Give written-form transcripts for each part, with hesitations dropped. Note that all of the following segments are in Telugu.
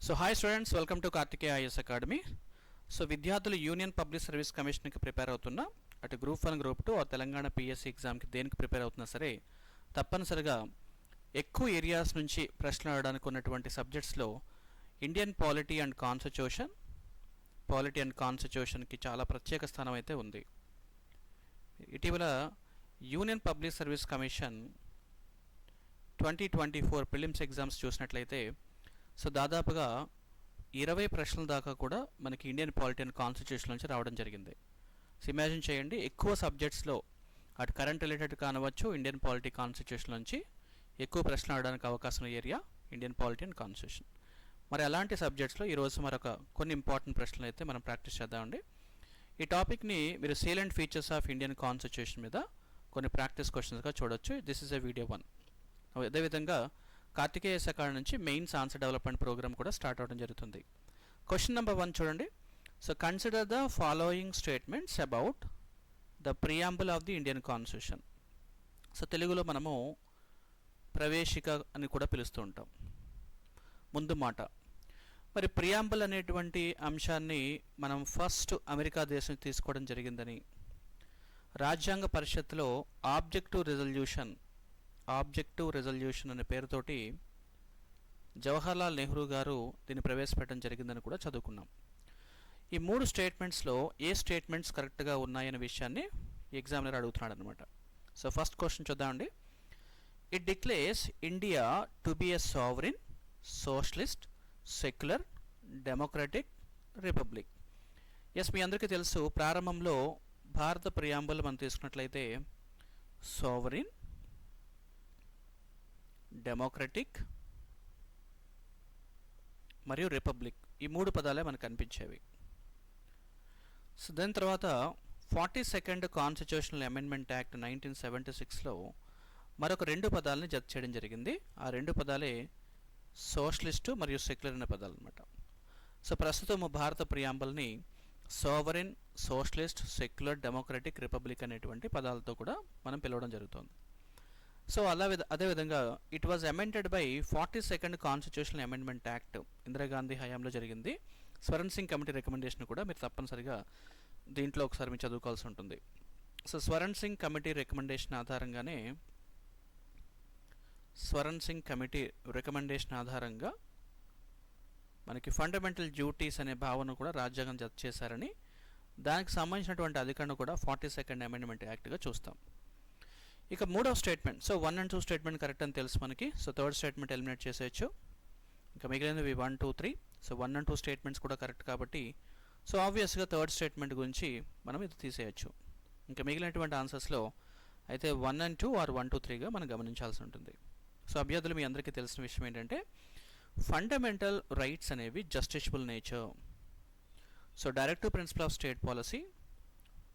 So hi students, welcome to Karthikeya IAS academy. So విద్యార్థులు యూనియన్ పబ్లిక్ సర్వీస్ కమిషన్కి ప్రిపేర్ అవుతున్నా, అటు గ్రూప్ 1 గ్రూప్ 2 తెలంగాణ పిఎస్సి ఎగ్జామ్కి దేనికి ప్రిపేర్ అవుతున్నా సరే తప్పనిసరిగా ఎక్కువ ఏరియాస్ నుంచి ప్రశ్నలు అడగడానికి ఉన్నటువంటి సబ్జెక్ట్స్లో ఇండియన్ పాలిటీ అండ్ కాన్స్టిట్యూషన్కి చాలా ప్రత్యేక స్థానం అయితే ఉంది. ఇటీవల union public service commission 2024 prelims exams చూసినట్లయితే సో దాదాపుగా 20 ప్రశ్నల దాకా కూడా మనకి ఇండియన్ పాలిటీ అండ్ కాన్స్టిట్యూషన్ నుంచి రావడం జరిగింది. సో ఇమాజిన్ చేయండి, ఎక్కువ సబ్జెక్ట్స్లో అటు కరెంట్ రిలేటెడ్ కానవచ్చు, ఇండియన్ పాలిటీ కాన్స్టిట్యూషన్ నుంచి ఎక్కువ ప్రశ్నలు అడగడానికి అవకాశం ఉన్న area Indian polity and constitution. మరి అలాంటి సబ్జెక్ట్స్లో ఈరోజు మరొక కొన్ని ఇంపార్టెంట్ ప్రశ్నలు అయితే మనం ప్రాక్టీస్ చేద్దామండి. ఈ టాపిక్ని మీరు సేలెంట్ ఫీచర్స్ ఆఫ్ ఇండియన్ కాన్స్టిట్యూషన్ మీద కొన్ని ప్రాక్టీస్ క్వశ్చన్స్గా చూడొచ్చు. This is a video 1. అదేవిధంగా కార్తికేయ అకాడమీ నుంచి మెయిన్స్ ఆన్సర్ డెవలప్మెంట్ ప్రోగ్రామ్ కూడా స్టార్ట్ అవ్వడం జరుగుతుంది. క్వశ్చన్ నెంబర్ 1 చూడండి. So consider the following statements about the preamble of the Indian constitution. So తెలుగులో మనము ప్రవేశిక అని కూడా పిలుస్తూ ఉంటాం, ముందు మాట. మరి ప్రియాంబుల్ అనేటువంటి అంశాన్ని మనం ఫస్ట్ అమెరికా దేశం తీసుకోవడం జరిగిందని, రాజ్యాంగ పరిషత్తులో ఆబ్జెక్టివ్ రెజల్యూషన్ అనే పేరుతోటి జవహర్లాల్ నెహ్రూ గారు దీన్ని ప్రవేశపెట్టడం జరిగిందని కూడా చదువుకున్నాం. ఈ 3 స్టేట్మెంట్స్లో ఏ స్టేట్మెంట్స్ కరెక్ట్గా ఉన్నాయనే విషయాన్ని ఎగ్జామినర్ అడుగుతున్నాడు అనమాట. సో ఫస్ట్ క్వశ్చన్ చూద్దామండి. It declares India to be a sovereign, socialist, secular, democratic republic. Yes, మీ అందరికీ తెలుసు, ప్రారంభంలో భారత ప్రియాంబుల్ మనం తీసుకున్నట్లయితే సావరిన్, డెమోక్రటిక్ మరియు రిపబ్లిక్, ఈ 3 పదాలే మనకు కనిపించేవి. సో దాని తర్వాత 42nd కాన్స్టిట్యూషనల్ అమెండ్మెంట్ యాక్ట్ 1976లో మరొక 2 పదాలని జత చేయడం జరిగింది. ఆ 2 పదాలే సోషలిస్టు మరియు సెక్యులర్ అనే పదాలు అనమాట. సో ప్రస్తుతం భారత ప్రియాంబుల్ని sovereign, socialist, secular, democratic, republic అనేటువంటి పదాలతో కూడా మనం పిలవడం జరుగుతుంది. సో అదేవిధంగా it was amended by 42nd constitutional amendment act Indira Gandhi హయాంలో జరిగింది. స్వరణ్ సింగ్ కమిటీ రికమెండేషన్ కూడా మీరు తప్పనిసరిగా దీంట్లో ఒకసారి మీరు చదువుకోవాల్సి ఉంటుంది. So Swaran Singh committee recommendation ఆధారంగా మనకి ఫండమెంటల్ డ్యూటీస్ అనే భావన కూడా రాజ్యాంగం జత చేశారని, దానికి సంబంధించినటువంటి అధికరణ కూడా 42nd అమెండ్మెంట్ యాక్ట్గా చూస్తాం. ఇక 3వ statement, so 1 and 2 statement correct అని తెలుసు మనకి. సో 3rd స్టేట్మెంట్ ఎలిమినేట్ చేసేయచ్చు. ఇంకా మిగిలినవి 1, 2, 3. సో 1 and 2 స్టేట్మెంట్స్ కూడా కరెక్ట్ కాబట్టి సో ఆబ్వియస్గా 3rd స్టేట్మెంట్ గురించి మనం ఇది తీసేయచ్చు. ఇంకా మిగిలినటువంటి ఆన్సర్స్లో అయితే 1 and 2 ఆర్ 1, 2, 3గా మనం గమనించాల్సి ఉంటుంది. సో అభ్యర్థులు మీ అందరికీ తెలిసిన విషయం ఏంటంటే ఫండమెంటల్ రైట్స్ అనేవి justiciable nature. So directive principle of state policy,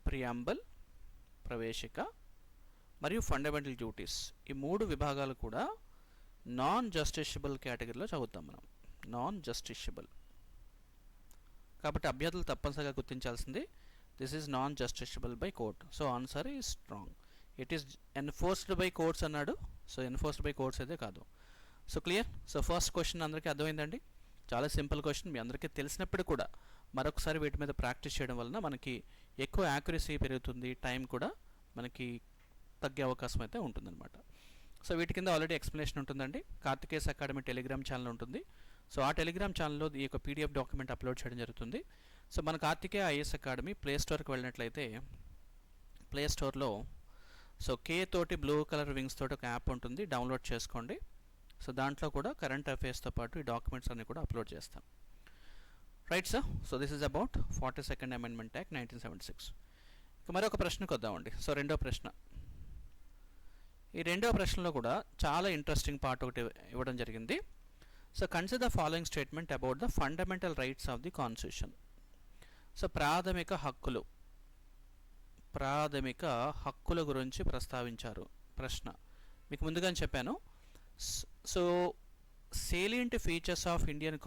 preamble, ప్రవేశిక మరియు ఫండమెంటల్ డ్యూటీస్, ఈ 3 విభాగాలు కూడా నాన్ జస్టిషబుల్ కేటగిరీలో చదువుతాం మనం. నాన్ జస్టిషబుల్ కాబట్టి అభ్యర్థులు తప్పనిసరిగా గుర్తించాల్సింది this is non justiciable by court. So answer is strong. It is enforced by courts అన్నాడు. సో ఎన్ఫోర్స్డ్ బై కోర్ట్స్ అయితే కాదు. So clear. So first question అందరికీ అర్థమైందండి. చాలా సింపుల్ క్వశ్చన్, మీ అందరికీ తెలిసినప్పుడు కూడా మరొకసారి వీటి మీద ప్రాక్టీస్ చేయడం వలన మనకి ఎక్కువ యాక్యురసీ పెరుగుతుంది, టైం కూడా మనకి తగ్గే అవకాశం అయితే ఉంటుందన్నమాట. సో వీటి కింద ఆల్రెడీ ఎక్స్ప్లెనేషన్ ఉంటుందండి. కార్తికేయ అకాడమీ టెలిగ్రామ్ ఛానల్ ఉంటుంది. సో ఆ టెలిగ్రామ్ ఛానల్లో ఈ యొక్క PDF డాక్యుమెంట్ అప్లోడ్ చేయడం జరుగుతుంది. సో మన కార్తికేయ ఐఎస్ అకాడమీ ప్లే స్టోర్కి వెళ్ళినట్లయితే ప్లే స్టోర్లో సో K తోటి బ్లూ కలర్ వింగ్స్ తోటి ఒక యాప్ ఉంటుంది, డౌన్లోడ్ చేసుకోండి. సో దాంట్లో కూడా కరెంట్ అఫైర్స్తో పాటు ఈ డాక్యుమెంట్స్ అన్ని కూడా అప్లోడ్ చేస్తాం. Right sir. So this is about 42nd amendment act 1976. ఇక మరొక ప్రశ్నకు వద్దామండి. సో 2వ ప్రశ్న. ఈ 2వ ప్రశ్నలో కూడా చాలా ఇంట్రెస్టింగ్ పార్ట్ ఒకటి ఇవ్వడం జరిగింది. So consider the following statement about the fundamental rights of the constitution. So ప్రాథమిక హక్కుల గురించి ప్రస్తావించారు. ప్రశ్న మీకు ముందుగానే చెప్పాను. So salient features of Indian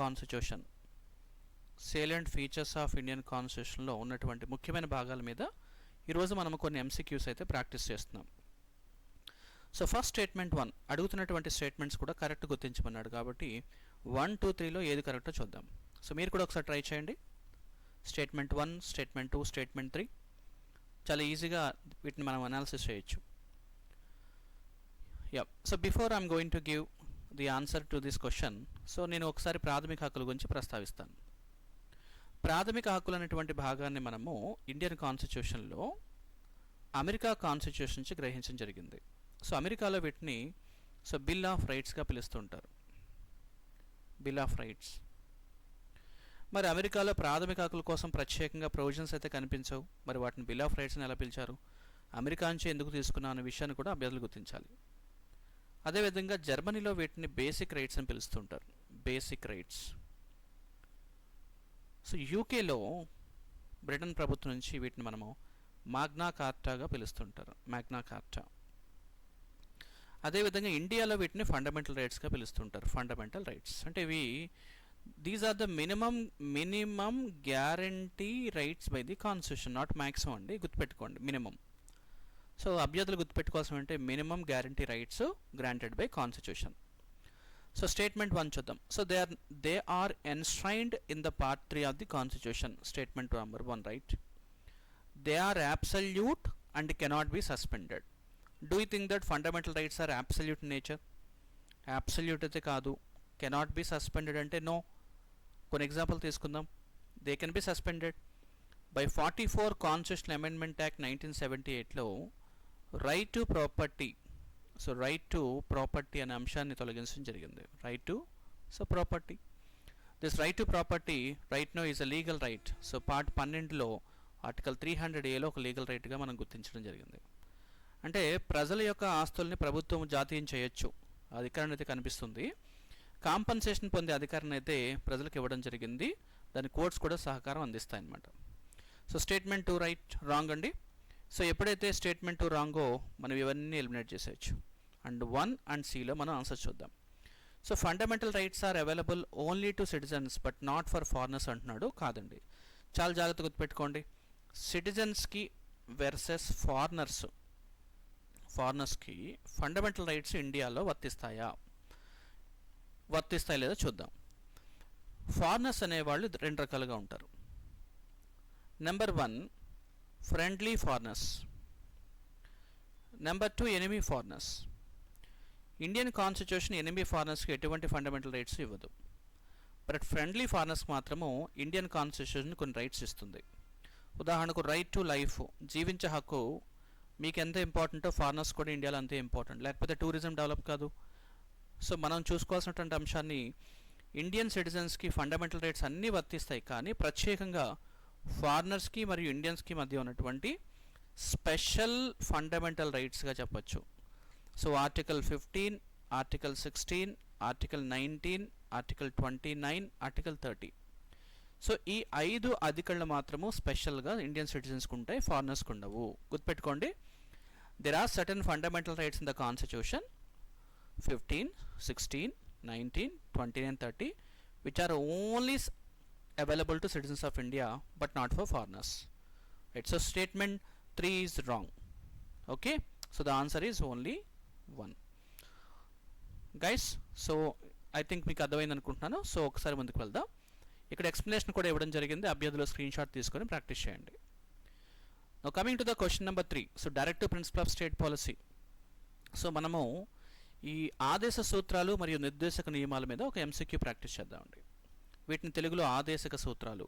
కాన్స్టిట్యూషన్లో ఉన్నటువంటి ముఖ్యమైన భాగాల మీద ఈరోజు మనం కొన్ని MCQs అయితే ప్రాక్టీస్ చేస్తున్నాం. సో ఫస్ట్ స్టేట్మెంట్ 1 అడుగుతున్నటువంటి స్టేట్మెంట్స్ కూడా కరెక్ట్ గుర్తించమన్నాడు కాబట్టి 1, 2, 3లో ఏది కరెక్టో చూద్దాం. సో మీరు కూడా ఒకసారి ట్రై చేయండి. స్టేట్మెంట్ 1, స్టేట్మెంట్ 2, స్టేట్మెంట్ 3 చాలా ఈజీగా వీటిని మనం అనాలిసిస్ చేయొచ్చు. So before I'm going to give the answer to this question, so నేను ఒకసారి ప్రాథమిక హక్కుల గురించి ప్రస్తావిస్తాను. ప్రాథమిక హక్కులు అనేటువంటి భాగాన్ని మనము ఇండియన్ కాన్స్టిట్యూషన్లో అమెరికా కాన్స్టిట్యూషన్ నుంచి గ్రహించడం జరిగింది. సో అమెరికాలో వీటిని బిల్ ఆఫ్ రైట్స్గా పిలుస్తుంటారు. Bill of rights. మరి అమెరికాలో ప్రాథమిక హక్కుల కోసం ప్రత్యేకంగా ప్రొవిజన్స్ అయితే కనిపించవు. మరి వాటిని బిల్ ఆఫ్ రైట్స్ని ఎలా పిలిచారు, అమెరికా నుంచి ఎందుకు తీసుకున్నా అనే విషయాన్ని కూడా అభ్యర్థులు గుర్తించాలి. అదేవిధంగా జర్మనీలో వీటిని బేసిక్ రైట్స్ అని పిలుస్తుంటారు. Basic rights. సో యూకేలో బ్రిటన్ ప్రభుత్వం నుంచి వీటిని మనము మాగ్నా కార్టాగా పిలుస్తుంటారు. మాగ్నా కార్టా. అదేవిధంగా ఇండియాలో వీటిని ఫండమెంటల్ రైట్స్గా పిలుస్తుంటారు. ఫండమెంటల్ రైట్స్ అంటే ఇవి these are the minimum guarantee rights by the constitution, not maximum అండి, గుర్తుపెట్టుకోండి మినిమం. సో అభ్యర్థులు గుర్తుపెట్టుకోవాల్సిన అంటే minimum guarantee rights granted by constitution. So statement 1 చూద్దాం. So they are enshrined in the part 3 of the constitution. Statement number 1 right. They are absolute and cannot be suspended. Do you think that fundamental rights are absolute in nature? Absolute అయితే కాదు. కెనాట్ బి సస్పెండెడ్ అంటే నో. కొన్ని ఎగ్జాంపుల్ తీసుకుందాం. They can be suspended. By 44 constitutional amendment act 1978లో right to property, so right to property అనే అంశాన్ని తొలగించడం జరిగింది. Right to property. This right to property right no is a legal right. So part 12లో ఆర్టికల్ 300Aలో ఒక లీగల్ రైట్గా మనం గుర్తించడం జరిగింది. అంటే ప్రజల యొక్క ఆస్తుల్ని ప్రభుత్వం జాతీయం చేయొచ్చు, అధికారాన్ని అయితే కనిపిస్తుంది. కాంపన్సేషన్ పొందే అధికారాన్ని అయితే ప్రజలకు ఇవ్వడం జరిగింది. దాని కోర్ట్స్ కూడా సహకారం అందిస్తాయి అన్నమాట. సో స్టేట్మెంట్ 2 రైట్, రాంగ్ అండి. సో ఎప్పుడైతే స్టేట్మెంట్ 2 రాంగో మనం ఇవన్నీ ఎలిమినేట్ చేసేయచ్చు. అండ్ 1 అండ్ Cలో మనం ఆన్సర్ చూద్దాం. So fundamental rights are available only to citizens but not for foreigners అంటున్నాడు. కాదండి, చాలా జాగ్రత్తగా గుర్తుపెట్టుకోండి. సిటిజన్స్కి వర్సెస్ ఫారినర్స్కి ఫండమెంటల్ రైట్స్ ఇండియాలో వర్తిస్తాయా లేదో చూద్దాం. ఫారినర్స్ అనేవాళ్ళు 2 రకాలుగా ఉంటారు. Number 1 friendly foreigners. Number 2 enemy foreigners. Indian constitution enemy ఫారినర్స్కి ఎటువంటి ఫండమెంటల్ రైట్స్ ఇవ్వదు. బట్ ఫ్రెండ్లీ ఫారినర్స్కి మాత్రము ఇండియన్ కాన్స్టిట్యూషన్ కొన్ని రైట్స్ ఇస్తుంది. ఉదాహరణకు రైట్ టు లైఫ్, జీవించే హక్కు మీకు ఎంత ఇంపార్టెంటో ఫారినర్స్ కూడా ఇండియాలో అంతే ఇంపార్టెంట్, లేకపోతే టూరిజం డెవలప్ కాదు. సో మనం చూసుకోవాల్సినటువంటి అంశాన్ని ఇండియన్ సిటిజన్స్కి ఫండమెంటల్ రైట్స్ అన్నీ వర్తిస్తాయి, కానీ ప్రత్యేకంగా ఫారినర్స్కి మరియు ఇండియన్స్కి మధ్య ఉన్నటువంటి స్పెషల్ ఫండమెంటల్ రైట్స్గా చెప్పచ్చు. So article 15, article 16, article 19, article 29, article 30. So ఈ 5 అధికరణలు మాత్రము స్పెషల్గా ఇండియన్ సిటిజన్స్కి ఉంటాయి, ఫారినర్స్కి ఉండవు. గుర్తుపెట్టుకోండి, there are certain fundamental rights in the constitution 15, 16, 19, 29, 30 which are only available to citizens of India but not for foreigners. Right, so statement 3 is wrong. Okay, so the answer is only 1. Guys, so I think మీకు అర్థమైంది అనుకుంటున్నాను. సో ఒకసారి ముందుకు వెళ్దాం. ఇక్కడ ఎక్స్ప్లెనేషన్ కూడా ఇవ్వడం జరిగింది, అభ్యర్థులు స్క్రీన్ షాట్ తీసుకొని ప్రాక్టీస్ చేయండి. Now coming to the question number 3, so directive principle of state policy. So మనము ఈ ఆదేశ సూత్రాలు మరియు నిర్దేశక నియమాల మీద ఒక MCQ ప్రాక్టీస్ చేద్దామండి. వీటిని తెలుగులో ఆదేశిక సూత్రాలు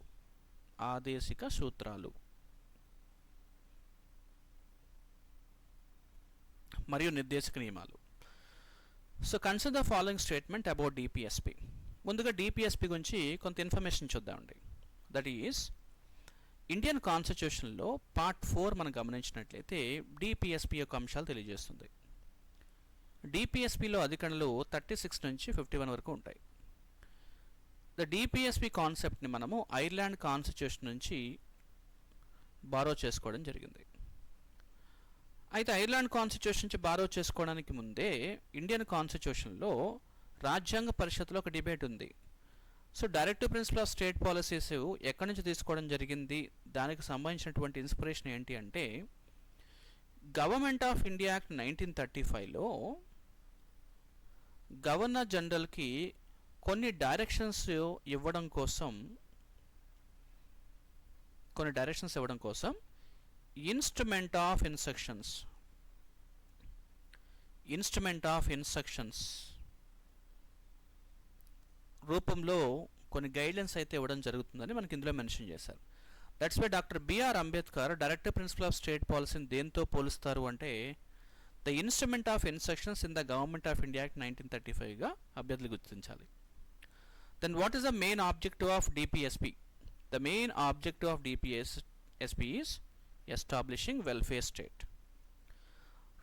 మరియు నిర్దేశక నియమాలు. So consider the following statement about DPSP. ముందుగా DPSP గురించి కొంత ఇన్ఫర్మేషన్ చూద్దామండి. దట్ ఈస్ ఇండియన్ కాన్స్టిట్యూషన్లో పార్ట్ 4 మనం గమనించినట్లయితే DPSP యొక్క అంశాలు తెలియజేస్తుంది. DPSPలో అధికరణలు 36 నుంచి 51 వరకు ఉంటాయి. ద DPSP కాన్సెప్ట్ని మనము ఐర్లాండ్ కాన్స్టిట్యూషన్ నుంచి బారో చేసుకోవడం జరిగింది. అయితే ఐర్లాండ్ కాన్స్టిట్యూషన్ నుంచి బారో చేసుకోవడానికి ముందే ఇండియన్ కాన్స్టిట్యూషన్లో రాజ్యాంగ పరిషత్లో ఒక డిబేట్ ఉంది. So directive principle of state policies ఎక్కడి నుంచి తీసుకోవడం జరిగింది, దానికి సంబంధించినటువంటి ఇన్స్పిరేషన్ ఏంటి అంటే గవర్నమెంట్ ఆఫ్ ఇండియా యాక్ట్ 1935లో గవర్నర్ జనరల్కి కొన్ని డైరెక్షన్స్ ఇవ్వడం కోసం ఇన్స్ట్రుమెంట్ ఆఫ్ ఇన్స్ట్రక్షన్స్ రూపంలో కొన్ని గైడ్లైన్స్ అయితే ఇవ్వడం జరుగుతుందని మనకి ఇందులో మెన్షన్ చేశారు. That's why doctor B R Ambedkar directive principle of state పాలసీని దేంతో పోలుస్తారు అంటే the instrument of instructions in the government of India act 1935గా అభ్యర్థులు గుర్తించాలి. Then what is the main objective of DPSP? The main objective of DPSP is establishing welfare state.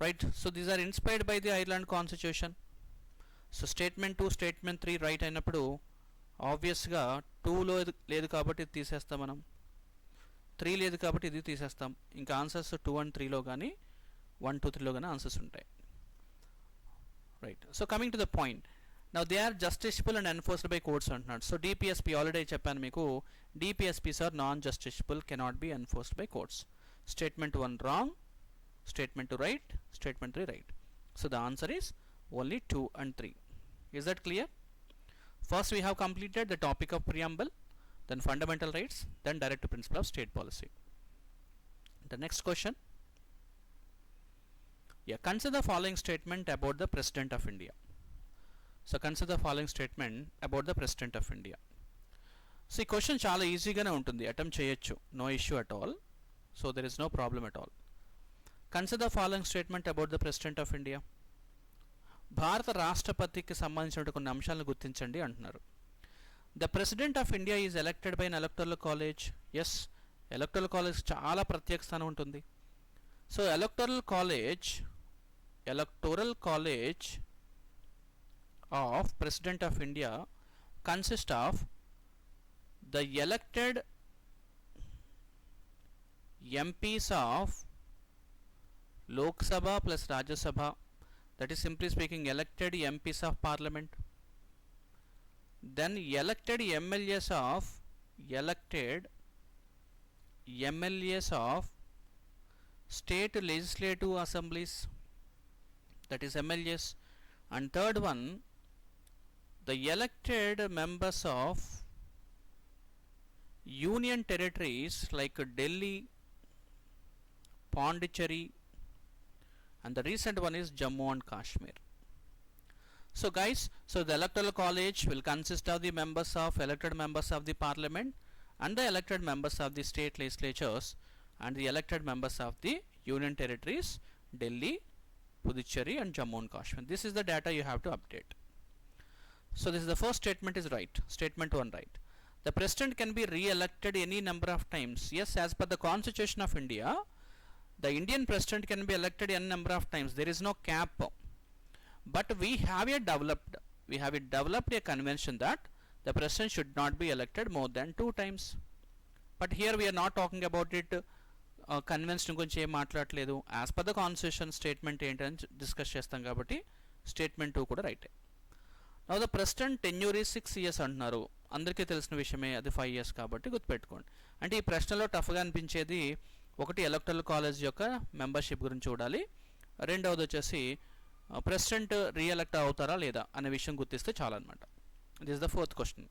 Right, so these are inspired by the Ireland constitution. So statement 2 statement 3 right అయినప్పుడు ఆబ్వియస్గా 2లో లేదు కాబట్టి ఇది తీసేస్తాం, మనం 3 లేదు కాబట్టి ఇది తీసేస్తాం. ఇంకా ఆన్సర్స్ 2 and 3లో కానీ 1, 2, 3లో కానీ ఆన్సర్స్ ఉంటాయి. Right, so coming to the point, now they are justiciable and enforced by courts అంటున్నాడు. సో డిపిఎస్పి ఆల్రెడీ చెప్పాను మీకు, DPSPs are non justiciable, cannot be enforced by courts. Statement 1 wrong, statement 2 right, statement 3 right. So the answer is only 2 and 3. Is that clear? First we have completed the topic of preamble, then fundamental rights, then directive principle of state policy. The next question, consider the following statement about the President of India. So consider the following statement about the President of India. So ఈ క్వశ్చన్ చాలా ఈజీగానే ఉంటుంది, అటెంప్ట్ చేయొచ్చు, no issue at all. So there is no problem at all. Consider the following statement about the president of India. భారత రాష్ట్రపతికి సంబంధించిన కొన్ని అంశాలను గుర్తించండి అంటున్నారు. The president of India is elected by an electoral college. Yes, electoral college చాలా ప్రత్యేక స్థానం ఉంటుంది. So electoral college of president of India consist of the elected MPs of Lok Sabha plus Rajya Sabha, that is simply speaking elected MPs of parliament, then elected MLAs of state legislative assemblies, that is MLAs, and third one the elected members of union territories like Delhi, Pondicherry, and the recent one is Jammu and Kashmir. So guys, so the electoral college will consist of the elected members of the parliament and the elected members of the state legislatures and the elected members of the union territories Delhi, Puducherry and Jammu and Kashmir. This is the data you have to update. So this is the first statement is right, statement 1 right. The president can be re-elected any number of times. Yes, as per the Constitution of India, the Indian president can be elected n number of times. There is no cap. But we have developed a convention that the president should not be elected more than 2 times. But here we are not talking about it. Convention గురించి ఏం మాట్లాడలేదు. As per the constitution statement ఏంటని డిస్కస్ చేస్తాం కాబట్టి స్టేట్మెంట్ 2 కూడా రైటే. Now the president tenure is 6 years అంటున్నారు. అందరికీ తెలిసిన విషయమే, అది 5 years కాబట్టి గుర్తుపెట్టుకోండి. అంటే ఈ ప్రశ్నలో టఫ్గా అనిపించేది ఒకటి ఎలక్టరల్ కాలేజ్ యొక్క మెంబర్షిప్ గురించి చూడాలి, రెండవది వచ్చేసి ప్రెసిడెంట్ రీఎలెక్ట్ అవుతారా లేదా అనే విషయం గుర్తిస్తే చాలన్నమాట. This is the 4th question.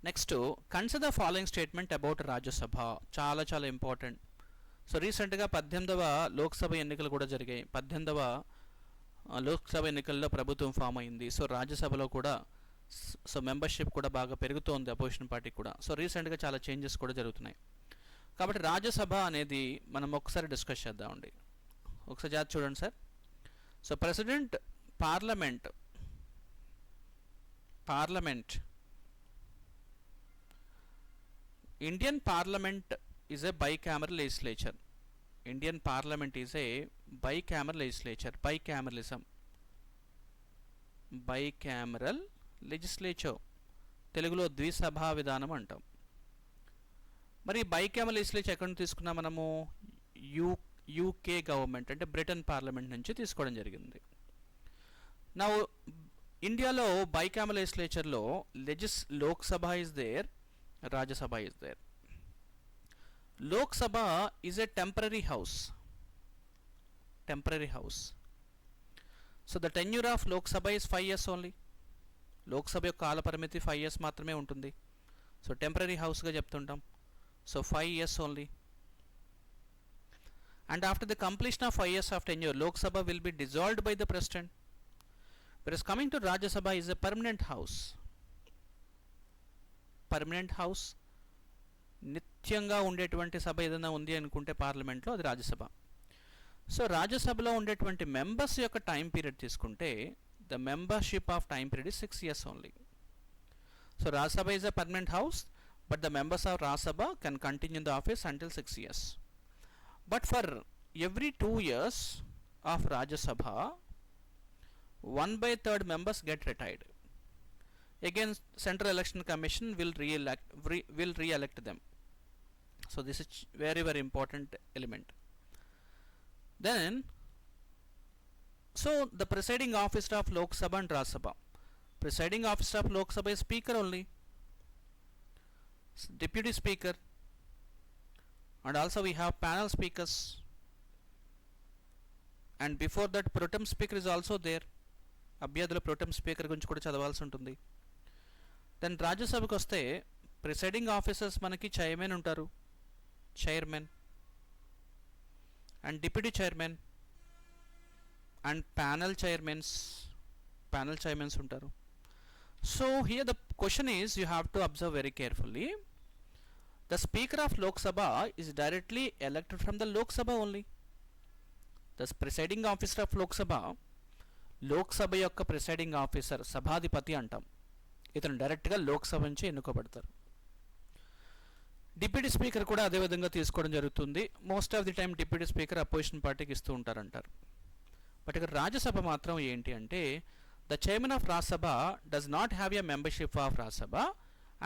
Next, consider the following statement about Rajya Sabha. చాలా చాలా ఇంపార్టెంట్. సో రీసెంట్గా 18వ లోక్సభ ఎన్నికలు కూడా జరిగాయి. 18వ లోక్సభ ఎన్నికల్లో ప్రభుత్వం ఫామ్ అయింది. సో రాజ్యసభలో కూడా సో మెంబర్షిప్ కూడా బాగా పెరుగుతోంది అపోజిషన్ పార్టీకి కూడా. సో రీసెంట్గా చాలా చేంజెస్ కూడా జరుగుతున్నాయి. కాబట్టి రాజ్యసభ అనేది మనం ఒకసారి డిస్కస్ చేద్దామండి. ఒకసారి జాగ్రత్త చూడండి sir. So president parliament Indian parliament is a bicameral legislature. Indian parliament is a bicameral legislature. Bicameral legislature, తెలుగులో ద్విసభా విధానం అంటాం. మరి బైకామరల్ లెజిస్లేచర్ ఎక్కడ నుంచి తీసుకున్నాం మనము? యూకే గవర్నమెంట్ అంటే బ్రిటన్ పార్లమెంట్ నుంచి తీసుకోవడం జరిగింది. నా ఇండియాలో బైకామరల్ లెజిస్లేచర్లో Lok Sabha is there, Rajya Sabha is there. Lok Sabha is a temporary house. So the tenure of Lok Sabha is 5 years only. Lok Sabha యొక్క కాల పరిమితి 5 years మాత్రమే ఉంటుంది. సో టెంపరీ హౌస్గా చెప్తుంటాం. So 5 years only. And after the completion of 5 years of tenure Lok Sabha will be dissolved by the president. Versus coming to Rajya Sabha is a permanent house. Permanent house నిత్యంగా ఉండేటువంటి సభ ఏదైనా ఉంది అనుకుంటే పార్లమెంట్లో అది రాజ్యసభ. సో రాజ్యసభలో ఉండేటువంటి మెంబర్స్ యొక్క టైం పీరియడ్ తీసుకుంటే the membership of time period is 6 years only. So Rajya Sabha is a permanent house but the members of Rajya Sabha can continue in the office until 6 years. But for every 2 years of Rajya Sabha 1/3 members get retired. Again Central Election Commission will re-elect them. So this is very important element. Then so the presiding officer of Lok Sabha and Rajya Sabha. Presiding officer of Lok Sabha is speaker only, deputy speaker, and also we have panel speakers, and before that pro tem speaker is also there. అభ్యర్థుల pro tem speaker గురించి కూడా చదవాల్సి ఉంటుంది. దెన్ రాజ్యసభకు వస్తే ప్రిసైడింగ్ ఆఫీసర్స్ మనకి చైర్మన్ ఉంటారు, chairman and deputy chairman and panel chairmans ఉంటారు. So here the question is you have to observe very carefully. The speaker of Lok Sabha is directly elected from the Lok Sabha only. The presiding officer of Lok Sabha యొక్క ప్రిసైడింగ్ ఆఫీసర్ సభాధిపతి అంటాం. ఇతను డైరెక్ట్గా లోక్సభ నుంచి ఎన్నుకోబడతారు. డిప్యూటీ స్పీకర్ కూడా అదేవిధంగా తీసుకోవడం జరుగుతుంది. Most of the time deputy speaker opposition పార్టీకి ఇస్తూ ఉంటారంటారు. బట్ ఇక్కడ రాజ్యసభ మాత్రం ఏంటి అంటే the chairman of Rajya Sabha does not have a membership of Rajya Sabha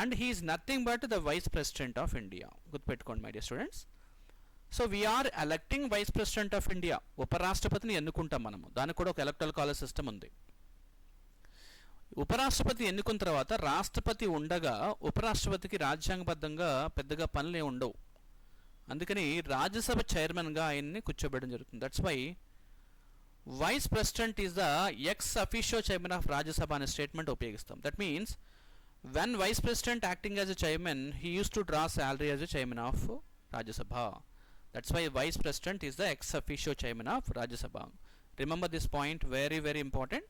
and he is nothing but the vice president of India. గుర్తుపెట్టుకోండి my dear students. So we are electing vice president of India. ఉపరాష్ట్రపతిని ఎన్నుకుంటాం మనము. దానికి కూడా ఒక ఎలక్టరల్ కాలేజ్ సిస్టమ్ ఉంది. ఉపరాష్ట్రపతి ఎన్నుకున్న తర్వాత రాష్ట్రపతి ఉండగా ఉపరాష్ట్రపతికి రాజ్యాంగబద్ధంగా పెద్దగా పనులే ఉండవు. అందుకని రాజ్యసభ చైర్మన్గా ఆయన్ని కూర్చోబెట్టడం జరుగుతుంది. That's why vice president is the ex officio chairman of Rajya Sabha అనే స్టేట్మెంట్ ఉపయోగిస్తాం. That means when vice president acting as a chairman he use to draw salary as a chairman of Rajya Sabha. That's why vice president is the ex officio chairman of Rajya Sabha. Remember this point, very important.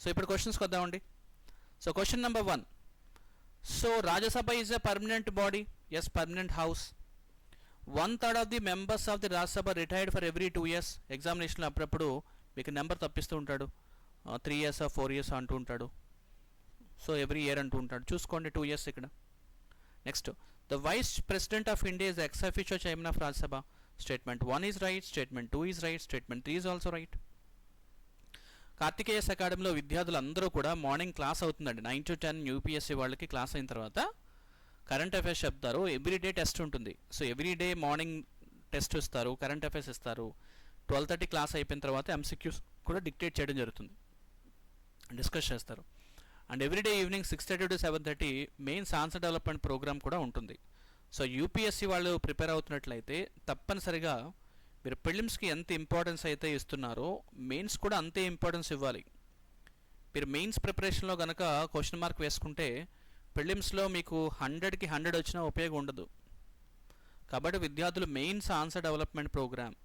So ఇప్పుడు క్వశ్చన్స్ కొద్దామండి. So question number 1. So Rajya Sabha is a permanent body. Yes, permanent house. 1/3 of the members of the Rajya Sabha retired for every 2 years. ఎగ్జామినేషన్లో అప్పుడప్పుడు మీకు నెంబర్ తప్పిస్తూ ఉంటాడు. 3 years 4 years అంటూ ఉంటాడు. సో ఎవ్రీ ఇయర్ అంటూ ఉంటాడు. చూసుకోండి 2 years ఇక్కడ. Next the vice president of India is the ex officio chairman of Rajya Sabha. Statement 1 is right, statement 2 is right, statement 3 is also right. Karthikeyan అకాడమీలో విద్యార్థులందరూ కూడా మార్నింగ్ క్లాస్ అవుతుందండి. 9 to 10 యూపీఎస్సీ వాళ్ళకి క్లాస్ అయిన తర్వాత కరెంట్ అఫైర్స్ చెప్తారు. ఎవ్రీడే టెస్ట్ ఉంటుంది. సో ఎవ్రీడే మార్నింగ్ టెస్ట్ ఇస్తారు, కరెంట్ అఫైర్స్ ఇస్తారు. 12:30 క్లాస్ అయిపోయిన తర్వాత ఎంసీక్యూస్ కూడా డిక్టేట్ చేయడం జరుగుతుంది, డిస్కస్ చేస్తారు. And everyday evening 6:30 to 7:30 mains answer development programme కూడా ఉంటుంది. సో యూపీఎస్సీ వాళ్ళు ప్రిపేర్ అవుతున్నట్లయితే తప్పనిసరిగా మీరు ప్రిలిమ్స్కి ఎంత ఇంపార్టెన్స్ అయితే ఇస్తున్నారో మెయిన్స్ కూడా అంతే ఇంపార్టెన్స్ ఇవ్వాలి. మీరు మెయిన్స్ ప్రిపరేషన్లో కనుక క్వశ్చన్ మార్క్ వేసుకుంటే ప్రిలిమ్స్లో మీకు 100కి 100 వచ్చినా ఉపయోగం ఉండదు. కాబట్టి విద్యార్థులు మెయిన్స్ ఆన్సర్ డెవలప్మెంట్ ప్రోగ్రామ్,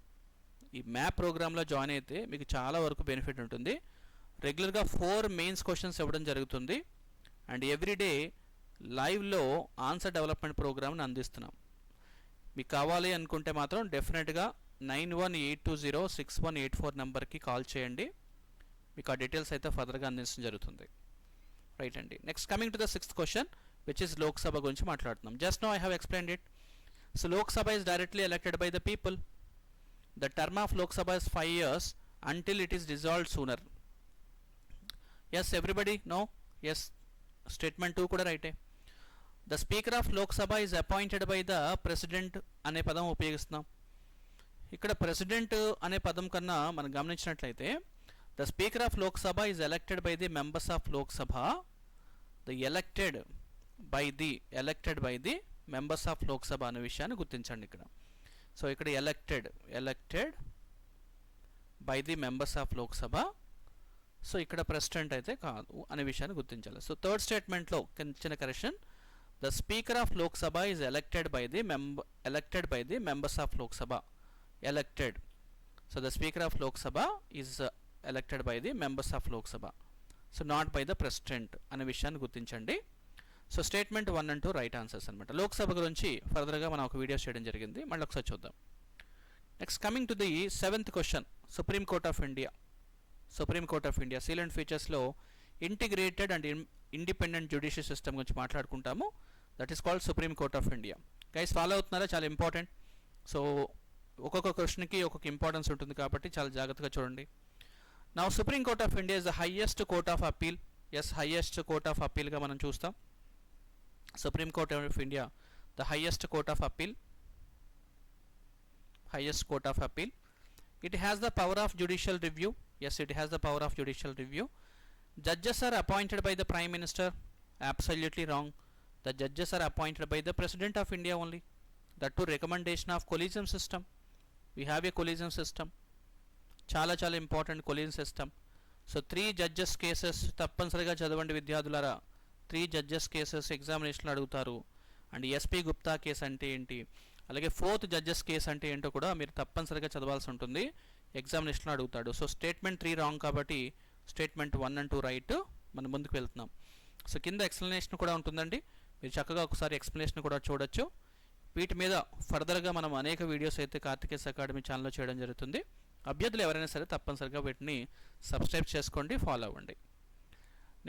ఈ మ్యాప్ ప్రోగ్రాంలో జాయిన్ అయితే మీకు చాలా వరకు బెనిఫిట్ ఉంటుంది. రెగ్యులర్గా 4 మెయిన్స్ క్వశ్చన్స్ ఇవ్వడం జరుగుతుంది. అండ్ ఎవ్రీడే లైవ్లో ఆన్సర్ డెవలప్మెంట్ ప్రోగ్రామ్ని అందిస్తున్నాం. మీకు కావాలి అనుకుంటే మాత్రం డెఫినెట్గా 9182061884 నెంబర్కి కాల్ చేయండి. మీకు ఆ డీటెయిల్స్ అయితే ఫర్దర్గా అందించడం జరుగుతుంది. రైట్ అండి. Next coming to the 6th question which is Lok Sabha గురించి మాట్లాడుతున్నాం. Just now I have explained it. So Lok Sabha is directly elected by the people. The term of Lok Sabha is 5 years until it is dissolved sooner. Yes, everybody? No? Yes. Statement 2 కూడా రైటే. The speaker of Lok Sabha is appointed by the president అనే పదం ఉపయోగిస్తున్నాం. ఇక్కడ ప్రెసిడెంట్ అనే పదం కన్నా మనం గమనించినట్లయితే the speaker of Lok Sabha is elected by the members of Lok Sabha. The elected by the members of Lok Sabha అనే విషయాన్ని గుర్తించండి ఇక్కడ. సో ఇక్కడ elected by the members of Lok Sabha. So ఇక్కడ ప్రెసిడెంట్ అయితే కాదు అనే విషయాన్ని గుర్తించాలి. సో థర్డ్ స్టేట్మెంట్లో చిన్న correction. The speaker of Lok Sabha is elected by the members of Lok Sabha. Elected. So the speaker of Lok Sabha is elected by the members of Lok Sabha. So not by the president అనే విషయాన్ని గుర్తించండి. So statement 1 and 2 right answers అనమాట. లోక్సభ గురించి ఫర్దర్గా మనం ఒక వీడియో చేయడం జరిగింది, మళ్ళీ ఒకసారి చూద్దాం. Next coming to the 7th question. Supreme court of India. Supreme court of India salient ఫీచర్స్లో integrated and independent judicial system గురించి మాట్లాడుకుంటాము. That is called supreme court of India. Guys follow అవుతున్నారా? చాలా ఇంపార్టెంట్. సో ఒక్కొక్క క్వశ్చన్కి ఒక్కొక్క ఇంపార్టెన్స్ ఉంటుంది కాబట్టి చాలా జాగ్రత్తగా చూడండి. Now supreme court of India is the highest court of appeal. Yes, highest court of అపీల్గా మనం చూస్తాం. Supreme court of India the highest court of appeal. Highest court of appeal. It has the power of judicial review. Yes, it has the power of judicial review. Judges are appointed by the Prime Minister. Absolutely wrong. The judges are appointed by the President of India only. That too recommendation of collegium system. We have a collegium system. చాలా చాలా important collegium system. So 3 judges cases తప్పనిసరిగా చదవండి విద్యార్థులారా. 3 judges cases ఎగ్జామినేషన్లో అడుగుతారు. అండ్ ఎస్పీ గుప్తా కేసు అంటే ఏంటి, అలాగే 4th జడ్జెస్ కేసు అంటే ఏంటో కూడా మీరు తప్పనిసరిగా చదవాల్సి ఉంటుంది, ఎగ్జామినేషన్లో అడుగుతాడు. సో స్టేట్మెంట్ 3 రాంగ్ కాబట్టి స్టేట్మెంట్ 1 and 2 రైట్. మనం ముందుకు వెళ్తున్నాం. సో కింద ఎక్స్ప్లెనేషన్ కూడా ఉంటుందండి, మీరు చక్కగా ఒకసారి ఎక్స్ప్లెనేషన్ కూడా చూడొచ్చు. వీటి మీద ఫర్దర్గా మనం అనేక వీడియోస్ అయితే కార్తికేస్ అకాడమీ ఛానల్లో చేయడం జరుగుతుంది. అభ్యర్థులు ఎవరైనా సరే తప్పనిసరిగా వీటిని సబ్స్క్రైబ్ చేసుకోండి, ఫాలో అవ్వండి.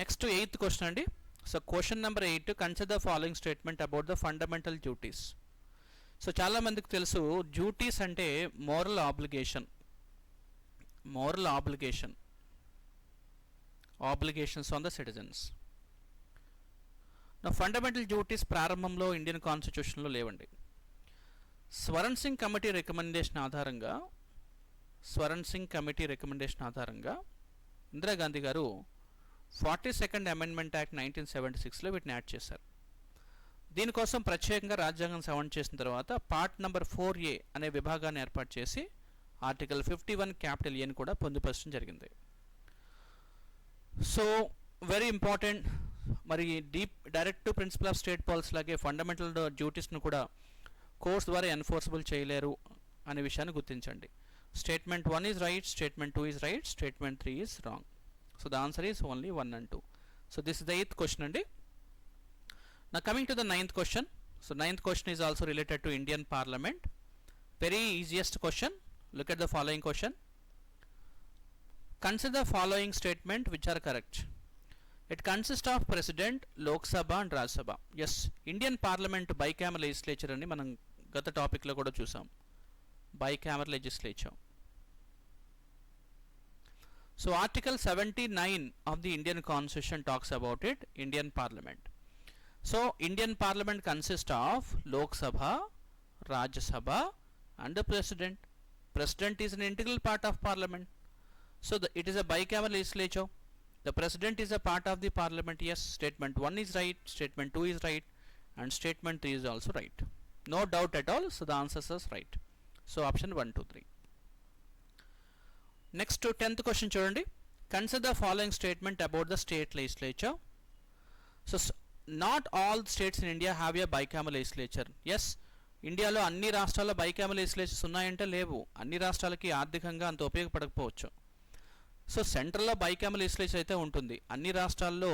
నెక్స్ట్ 8th క్వశ్చన్ అండి. So question number 8, consider the following statement about the fundamental duties. So చాలామందికి తెలుసు డ్యూటీస్ అంటే moral obligation. Moral obligations on the citizens. నా ఫండమెంటల్ డ్యూటీస్ ప్రారంభంలో ఇండియన్ కాన్స్టిట్యూషన్లో లేవండి. స్వరణ్ సింగ్ కమిటీ రికమెండేషన్ ఆధారంగా ఇందిరాగాంధీ గారు 42nd అమెండ్మెంట్ యాక్ట్ 1976లో వీటిని యాడ్ చేశారు. దీనికోసం ప్రత్యేకంగా రాజ్యాంగం సవరణ చేసిన తర్వాత పార్ట్ నెంబర్ 4A అనే విభాగాన్ని ఏర్పాటు చేసి ఆర్టికల్ 51 A కూడా పొందుపరచడం జరిగింది. So very important. మరి directive principle of state policy లాగే ఫండమెంటల్ డ్యూటీస్ను కూడా కోర్స్ ద్వారా ఎన్ఫోర్సబుల్ చేయలేరు అనే విషయాన్ని గుర్తించండి. Statement 1 is right, statement 2 is right, statement 3 is wrong. So the answer is only 1 and 2. So this is the 8th question అండి. Now coming to the 9th question. So 9th question is also related to Indian Parliament. Very easiest question. Look at the following question. Consider the following statement which are correct. It consists of President, Lok Sabha and Rajya Sabha. Yes, Indian Parliament bicameral legislature అని మనం గత టాపిక్లో కూడా చూసాం. Bicameral legislature. So Article 79 of the Indian Constitution talks about it, Indian Parliament. So Indian Parliament consists of Lok Sabha, Rajya Sabha and the President. President is an integral part of Parliament. So it is a bicameral legislature. The President is a part of the Parliament. Yes, statement 1 is right, statement 2 is right and statement 3 is also right. No doubt at all. So the answers is right. So option 1, 2, 3. Next to 10th question చూడండి. Consider the following statement about the state legislature. So not all states in India have a bicameral legislature. Yes, ఇండియాలో అన్ని రాష్ట్రాల్లో బైకామరల్ లెజిస్లేచర్స్ ఉన్నాయంటే లేవు. అన్ని రాష్ట్రాలకి ఆర్థికంగా అంత ఉపయోగపడకపోవచ్చు. సో సెంట్రల్లో బైకామరల్ లెజిస్లేచర్ అయితే ఉంటుంది, అన్ని రాష్ట్రాల్లో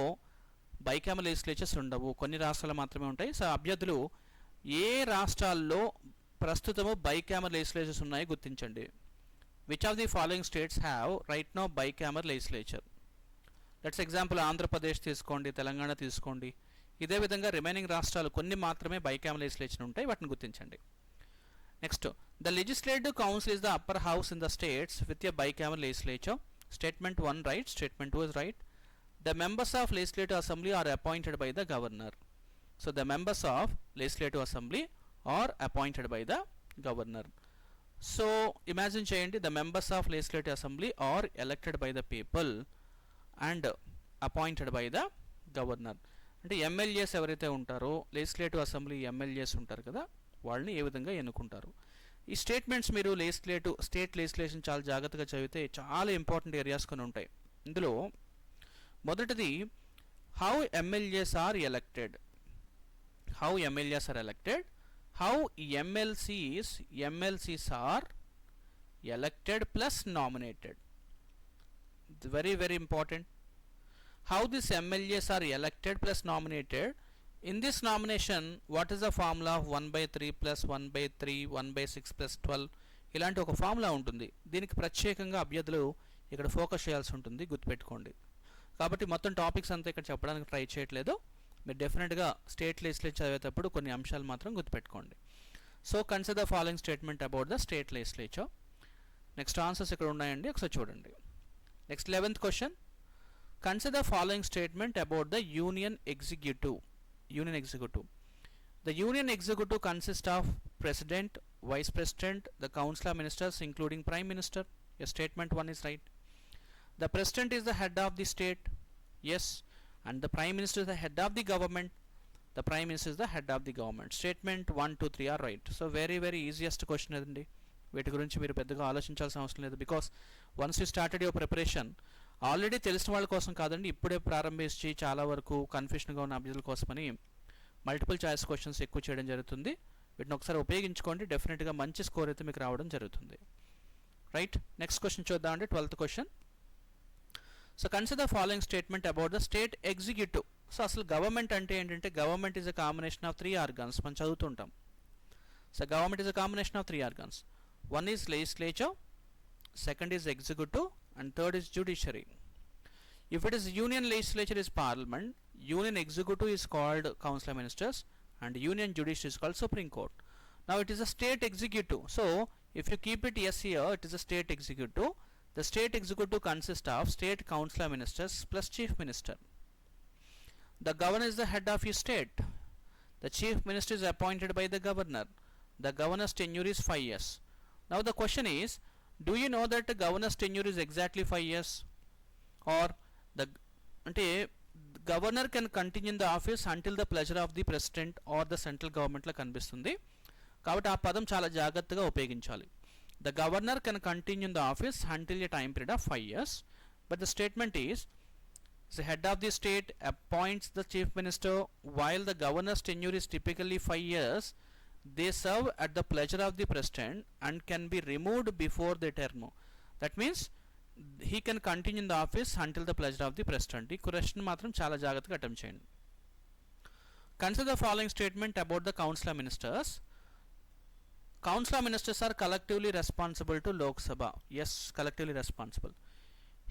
బైకామరల్ లెజిస్లేచర్స్ ఉండవు, కొన్ని రాష్ట్రాలు మాత్రమే ఉంటాయి. సో అభ్యర్థులు ఏ రాష్ట్రాల్లో ప్రస్తుతము బైకామరల్ లెజిస్లేచర్స్ ఉన్నాయో గుర్తించండి. Which of the following states have right now bicameral legislature? Let's example Andhra Pradesh తీసుకోండి, తెలంగాణ తీసుకోండి. ఇదే విధంగా రిమైనింగ్ రాష్ట్రాలు కొన్ని మాత్రమే బైకామరల్ లెజిస్లేచర్ ఉంటాయి, వాటిని గుర్తించండి. Next, the legislative council is the upper house in the states with a bicameral legislature. Statement 1 right, statement 2 is right. The members of legislative assembly are appointed by the governor. So the members of legislative assembly are appointed by the governor. So imagine చేయండి, the members of legislative assembly are elected by the people and appointed by the governor. అంటే ఎమ్మెల్యేస్ ఎవరైతే ఉంటారో, లెజిస్లేటివ్ అసెంబ్లీ ఎమ్మెల్యేస్ ఉంటారు కదా, వాళ్ళని ఏ విధంగా ఎన్నుకుంటారు. ఈ స్టేట్మెంట్స్ మీరు స్టేట్ లెజిస్లేషన్ చాలా జాగ్రత్తగా చదివితే చాలా ఇంపార్టెంట్ ఏరియాస్ కొన్ని ఉంటాయి. ఇందులో మొదటిది how MLAs are elected. How MLAs are elected, how MLCs are elected plus nominated. Very very important. How these MLAs are elected plus nominated. In this nomination, what is the formula of 1/3 plus 1/3 1/6 plus 12? ఇలాంటి ఒక ఫార్ములా ఉంటుంది. దీనికి ప్రత్యేకంగా అభ్యర్థులు ఇక్కడ ఫోకస్ చేయాల్సి ఉంటుంది, గుర్తుపెట్టుకోండి. కాబట్టి మొత్తం టాపిక్స్ అంతా ఇక్కడ చెప్పడానికి ట్రై చేయట్లేదు. మీరు డెఫినెట్గా స్టేట్ లెజిస్లేచర్ చదివేటప్పుడు కొన్ని అంశాలు మాత్రం గుర్తుపెట్టుకోండి. So consider the following statement about the state legislature. Next answers ఇక్కడ ఉన్నాయండి, ఒకసారి చూడండి. Next 11th question, consider following statement about the union executive. The union executive consists of president, vice president, the council of ministers including prime minister. Yes, statement 1 is right. The president is the head of the state. Yes, and the prime minister is the head of the government. The prime minister is the head of the government. Statement 1, 2, 3 are right. So very very easiest question అదండి. వీటి గురించి మీరు పెద్దగా ఆలోచించాల్సిన అవసరం లేదు. Because once you started your preparation, already తెలిసిన వాళ్ళ కోసం కాదండి, ఇప్పుడే ప్రారంభించి చాలా వరకు కన్ఫ్యూషన్గా ఉన్న అభ్యర్థుల కోసమని మల్టిపుల్ చాయిస్ క్వశ్చన్స్ ఎక్కువ చేయడం జరుగుతుంది. వీటిని ఒకసారి ఉపయోగించుకోండి, డెఫినెట్గా మంచి స్కోర్ అయితే మీకు రావడం జరుగుతుంది. రైట్, నెక్స్ట్ క్వశ్చన్ చూద్దామండి. 12th question. So consider following statement about the state executive. So అసలు గవర్నమెంట్ అంటే ఏంటంటే, government is a combination of 3 organs. మనం చదువుతుంటాం. So government is a combination of 3 organs. One is legislature, second is executive, and third is judiciary. If it is union legislature is parliament, union executive is called council of ministers, and union judiciary is called supreme court. Now it is a state executive. So if you keep it yes here, it is a state executive. The state executive consists of state council of ministers plus chief minister. The governor is the head of his state. The chief minister is appointed by the governor. The governor's tenure is 5 years. Now the question is, do you know that the governor's tenure is exactly 5 years? Or the governor can continue in the office until the pleasure of the president or the central government la కనిపిస్తుంది. కాబట్టి ఆ పదం చాలా జాగ్రత్తగా ఉపయోగించాలి. The governor can continue in the office until a time period of 5 years. But the statement is, the head of the state appoints the chief minister. While the governor's tenure is typically 5 years, they serve at the pleasure of the president and can be removed before their term. That means he can continue in the office until the pleasure of the president. ఈ క్వశ్చన్ మాత్రం చాలా జాగ్రత్తగా అటెంప్ట్ చేయండి. Consider the following statement about the council of ministers. Council of ministers are collectively responsible to Lok Sabha. Yes, collectively responsible.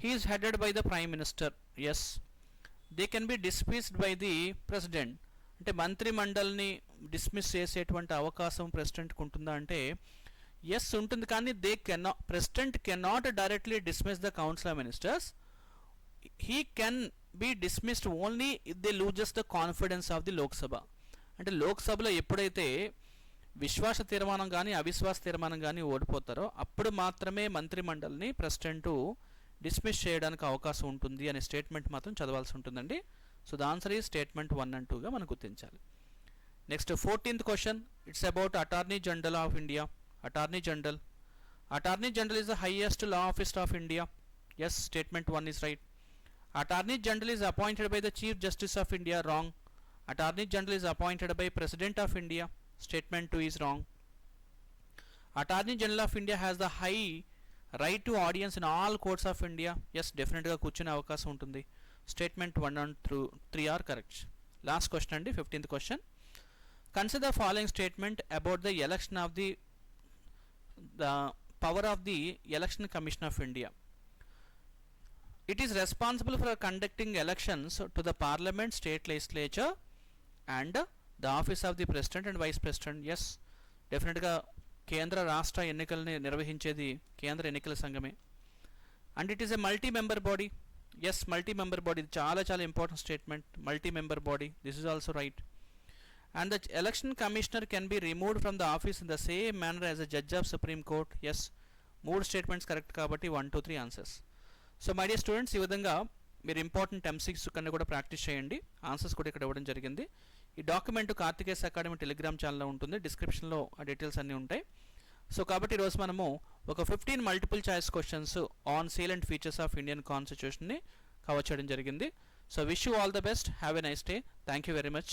He is headed by the prime minister. Yes. They can be dismissed by the president. అంటే మంత్రి మండలిని డిస్మిస్ చేసేటువంటి అవకాశం ప్రెసిడెంట్కి ఉంటుందా అంటే ఎస్ ఉంటుంది, కానీ president cannot directly dismiss the council of ministers. He can be dismissed only if they loses the confidence of the Lok Sabha. అంటే లోక్సభలో ఎప్పుడైతే విశ్వాస తీర్మానం కానీ అవిశ్వాస తీర్మానం కానీ ఓడిపోతారో అప్పుడు మాత్రమే మంత్రి మండలిని ప్రెసిడెంట్ డిస్మిస్ చేయడానికి అవకాశం ఉంటుంది అనే స్టేట్మెంట్ మాత్రం చదవాల్సి ఉంటుందండి. So the answer is statement 1 and 2గా మనం గుర్తించాలి. Next 14th question, it's about attorney general of India. Attorney general is the highest law officer of India. Yes, statement 1 is right. Attorney general is appointed by the chief justice of India. Wrong. Attorney general is appointed by president of India. Statement 2 is wrong. Attorney general of India has the high right to audience in all courts of India. Yes, డెఫినెట్గా కూర్చునే అవకాశం ఉంటుంది. Statement 1 and 3 are correct. Last question and 15th question. Consider the following statement about the election of the power of the Election Commission of India. It is responsible for conducting elections to the parliament, state legislature and the office of the president and vice president. Yes, definitely కేంద్ర రాష్ట్ర ఎన్నికల్ని నిర్వహించేది కేంద్ర ఎన్నికల సంఘమే. And it is a multi-member body. Yes, multi-member body, చాలా చాలా important statement. Multi member body, this is also right. And the election commissioner can be removed from the office in the same manner as a judge of supreme court. Yes, 3 statements correct కాబట్టి 1, 2, 3 answers. So my dear students, ఈ విధంగా మీరు ఇంపార్టెంట్ MCQs కన్నా కూడా ప్రాక్టీస్ చేయండి. ఆన్సర్స్ కూడా ఇక్కడ ఇవ్వడం జరిగింది. ఈ డాక్యుమెంట్ కార్తికేస్ అకాడమీ టెలిగ్రామ్ ఛానల్లో ఉంటుంది, డిస్క్రిప్షన్లో ఆ డీటెయిల్స్ అన్నీ ఉంటాయి. సో కాబట్టి ఈరోజు మనము ఒక 15 multiple choice questions on salient features of Indian కాన్స్టిట్యూషన్ని కవర్ చేయడం జరిగింది. So wish you all the best, have a nice day, thank you very much.